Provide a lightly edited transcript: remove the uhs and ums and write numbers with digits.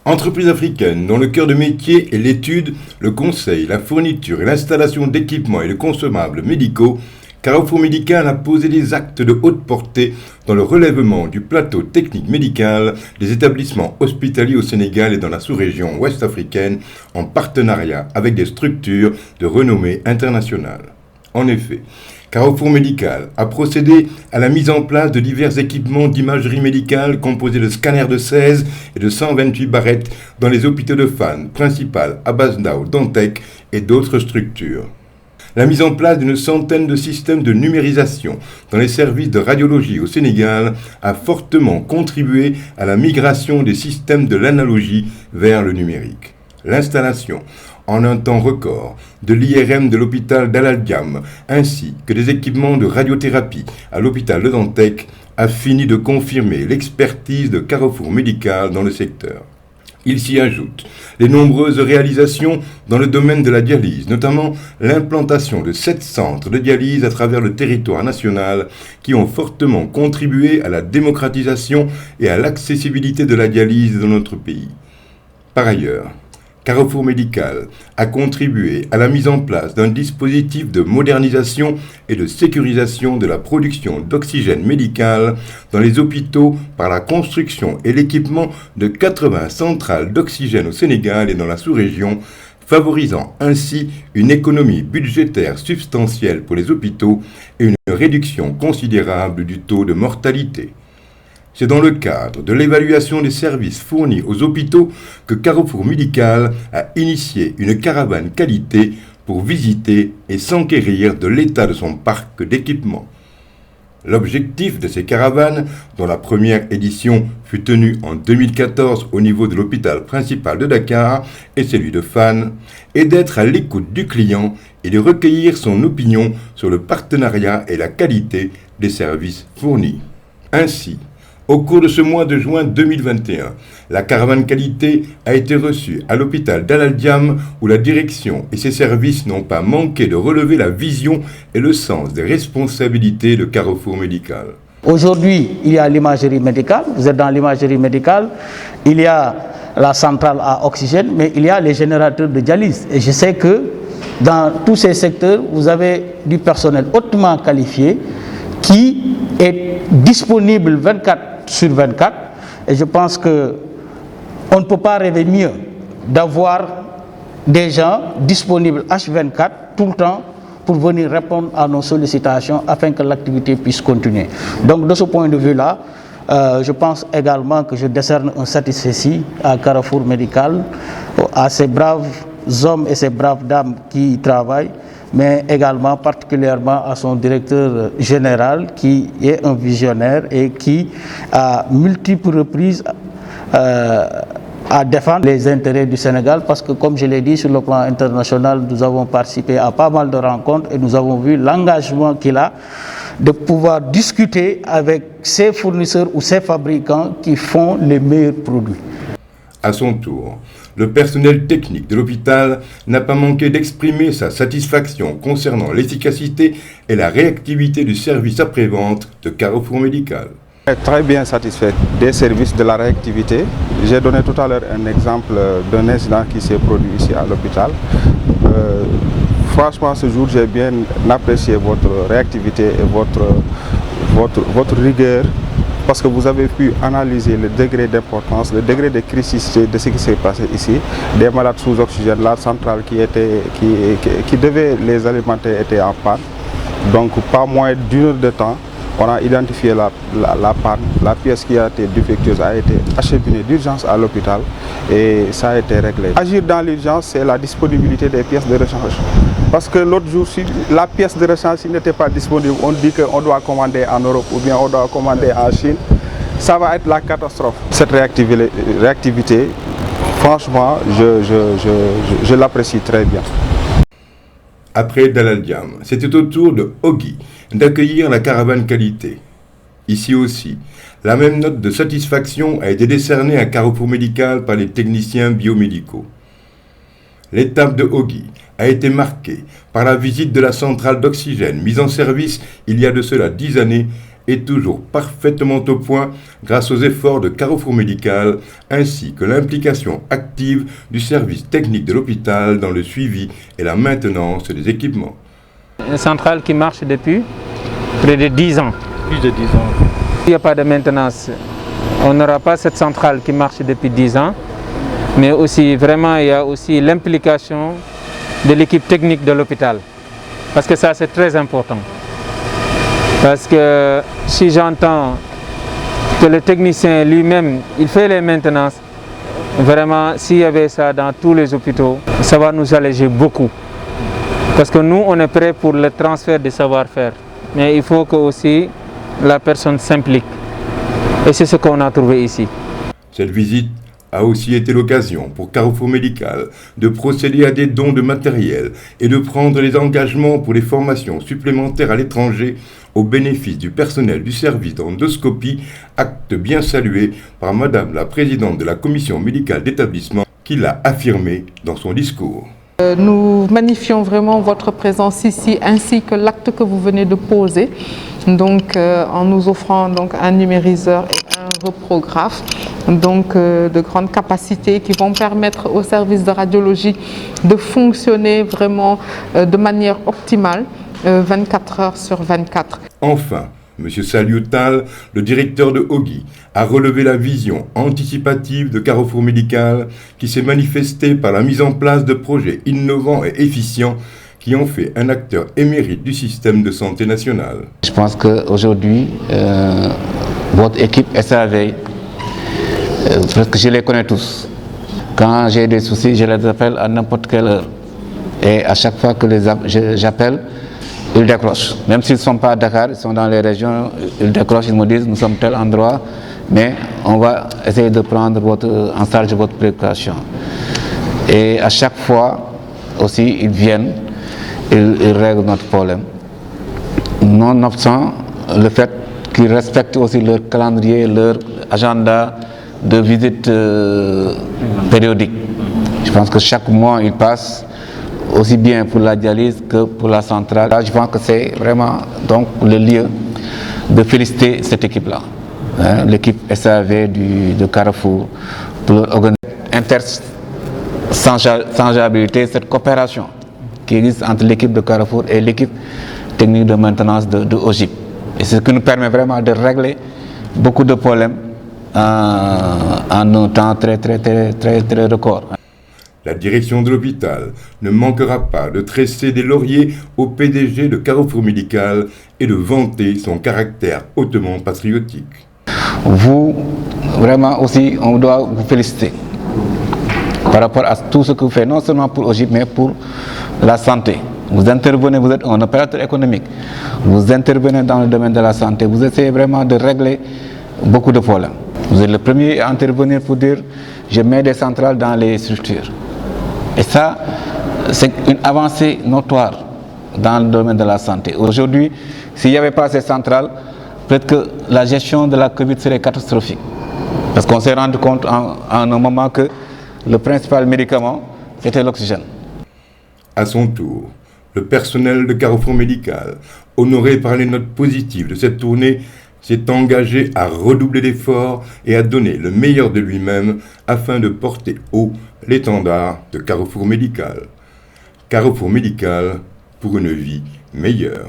Entreprise africaine dont le cœur de métier est l'étude, le conseil, la fourniture et l'installation d'équipements et de consommables médicaux, Carrefour Médical a posé des actes de haute portée dans le relèvement du plateau technique médical des établissements hospitaliers au Sénégal et dans la sous-région ouest africaine en partenariat avec des structures de renommée internationale. En effet, Carrefour Médical a procédé à la mise en place de divers équipements d'imagerie médicale composés de scanners de 16 et de 128 barrettes dans les hôpitaux de Fann, Principal, Abass Ndao, Dantec et d'autres structures. La mise en place d'une centaine de systèmes de numérisation dans les services de radiologie au Sénégal a fortement contribué à la migration des systèmes de l'analogie vers le numérique. L'installation, en un temps record, de l'IRM de l'hôpital d'Al Al-Diam ainsi que des équipements de radiothérapie à l'hôpital de Dantec a fini de confirmer l'expertise de Carrefour Médical dans le secteur. Il s'y ajoute les nombreuses réalisations dans le domaine de la dialyse, notamment l'implantation de 7 centres de dialyse à travers le territoire national qui ont fortement contribué à la démocratisation et à l'accessibilité de la dialyse dans notre pays. Par ailleurs, Carrefour Médical a contribué à la mise en place d'un dispositif de modernisation et de sécurisation de la production d'oxygène médical dans les hôpitaux par la construction et l'équipement de 80 centrales d'oxygène au Sénégal et dans la sous-région, favorisant ainsi une économie budgétaire substantielle pour les hôpitaux et une réduction considérable du taux de mortalité. C'est dans le cadre de l'évaluation des services fournis aux hôpitaux que Carrefour Médical a initié une caravane qualité pour visiter et s'enquérir de l'état de son parc d'équipements. L'objectif de ces caravanes, dont la première édition fut tenue en 2014 au niveau de l'hôpital principal de Dakar et celui de Fann, est d'être à l'écoute du client et de recueillir son opinion sur le partenariat et la qualité des services fournis. Ainsi, au cours de ce mois de juin 2021, la caravane qualité a été reçue à l'hôpital d'Al Al-Diam où la direction et ses services n'ont pas manqué de relever la vision et le sens des responsabilités de Carrefour Médical. Aujourd'hui, il y a l'imagerie médicale, vous êtes dans l'imagerie médicale, il y a la centrale à oxygène, mais il y a les générateurs de dialyse. Et je sais que dans tous ces secteurs, vous avez du personnel hautement qualifié qui est disponible 24 sur 24 et je pense que on ne peut pas rêver mieux d'avoir des gens disponibles H24 tout le temps pour venir répondre à nos sollicitations afin que l'activité puisse continuer. Donc de ce point de vue-là, je pense également que je décerne un satisfecit à Carrefour Médical, à ces braves hommes et ces braves dames qui y travaillent, mais également particulièrement à son directeur général qui est un visionnaire et qui, à multiples reprises, à défendre les intérêts du Sénégal parce que, comme je l'ai dit, sur le plan international, nous avons participé à pas mal de rencontres et nous avons vu l'engagement qu'il a de pouvoir discuter avec ses fournisseurs ou ses fabricants qui font les meilleurs produits. À son tour, le personnel technique de l'hôpital n'a pas manqué d'exprimer sa satisfaction concernant l'efficacité et la réactivité du service après-vente de Carrefour Médical. Très bien satisfait des services de la réactivité. J'ai donné tout à l'heure un exemple d'un incident qui s'est produit ici à l'hôpital. Franchement, ce jour, j'ai bien apprécié votre réactivité et votre rigueur parce que vous avez pu analyser le degré d'importance, le degré de criticité de ce qui s'est passé ici, des malades sous oxygène, la centrale qui devait les alimenter était en panne. Donc, pas moins d'une heure de temps, on a identifié la panne, la pièce qui a été défectueuse a été acheminée d'urgence à l'hôpital et ça a été réglé. Agir dans l'urgence, c'est la disponibilité des pièces de rechange. Parce que l'autre jour, si la pièce de rechange n'était pas disponible, on dit qu'on doit commander en Europe ou bien on doit commander en Chine, ça va être la catastrophe. Cette réactivité, franchement, je l'apprécie très bien. Après Dal Al-Diam, c'était au tour de Ogui d'accueillir la caravane qualité. Ici aussi, la même note de satisfaction a été décernée à Carrefour Médical par les techniciens biomédicaux. L'étape de Ogui a été marquée par la visite de la centrale d'oxygène mise en service il y a de cela 10 années est toujours parfaitement au point grâce aux efforts de Carrefour Médical ainsi que l'implication active du service technique de l'hôpital dans le suivi et la maintenance des équipements. Une centrale qui marche depuis près de 10 ans. Plus de 10 ans. S'il n'y a pas de maintenance, on n'aura pas cette centrale qui marche depuis 10 ans. Mais aussi, vraiment, il y a aussi l'implication de l'équipe technique de l'hôpital. Parce que ça, c'est très important. Parce que si j'entends que le technicien lui-même, il fait les maintenances, vraiment, s'il y avait ça dans tous les hôpitaux, ça va nous alléger beaucoup. Parce que nous, on est prêts pour le transfert des savoir-faire. Mais il faut que aussi la personne s'implique. Et c'est ce qu'on a trouvé ici. Cette visite a aussi été l'occasion pour Carrefour Médical de procéder à des dons de matériel et de prendre les engagements pour les formations supplémentaires à l'étranger au bénéfice du personnel du service d'endoscopie, acte bien salué par Madame la Présidente de la Commission médicale d'établissement qui l'a affirmé dans son discours. Nous magnifions vraiment votre présence ici ainsi que l'acte que vous venez de poser, donc en nous offrant donc un numériseur et un reprographe, donc de grandes capacités qui vont permettre au service de radiologie de fonctionner vraiment de manière optimale 24 heures sur 24. Enfin, M. Saliou Tall, le directeur de Ogui, a relevé la vision anticipative de Carrefour Médical qui s'est manifestée par la mise en place de projets innovants et efficients qui ont fait un acteur émérite du système de santé national. Je pense qu'aujourd'hui, votre équipe SAV, presque je les connais tous. Quand j'ai des soucis, je les appelle à n'importe quelle heure. Et à chaque fois que j'appelle, ils décrochent. Même s'ils ne sont pas à Dakar, ils sont dans les régions, ils décrochent, ils me disent nous sommes tel endroit, mais on va essayer de prendre en charge votre préoccupation. Et à chaque fois aussi, ils viennent, ils règlent notre problème. Nonobstant le fait qu'ils respectent aussi leur calendrier, leur agenda de visite périodique. Je pense que chaque mois, ils passent aussi bien pour la dialyse que pour la centrale. Là, je pense que c'est vraiment donc le lieu de féliciter cette équipe-là, hein, l'équipe SAV de Carrefour, pour leur interchangeabilité, cette coopération qui existe entre l'équipe de Carrefour et l'équipe technique de maintenance de OGIP. Et c'est ce qui nous permet vraiment de régler beaucoup de problèmes en un temps très record. La direction de l'hôpital ne manquera pas de tresser des lauriers au PDG de Carrefour Médical et de vanter son caractère hautement patriotique. Vous, vraiment aussi, on doit vous féliciter par rapport à tout ce que vous faites, non seulement pour OGIP, mais pour la santé. Vous intervenez, vous êtes un opérateur économique, vous intervenez dans le domaine de la santé, vous essayez vraiment de régler beaucoup de problèmes. Vous êtes le premier à intervenir pour dire je mets des centrales dans les structures. Et ça, c'est une avancée notoire dans le domaine de la santé. Aujourd'hui, s'il n'y avait pas ces centrales, peut-être que la gestion de la Covid serait catastrophique. Parce qu'on s'est rendu compte en un moment que le principal médicament, c'était l'oxygène. À son tour, le personnel de Carrefour Médical, honoré par les notes positives de cette tournée, s'est engagé à redoubler d'efforts et à donner le meilleur de lui-même afin de porter haut l'étendard de Carrefour Médical. Carrefour Médical pour une vie meilleure.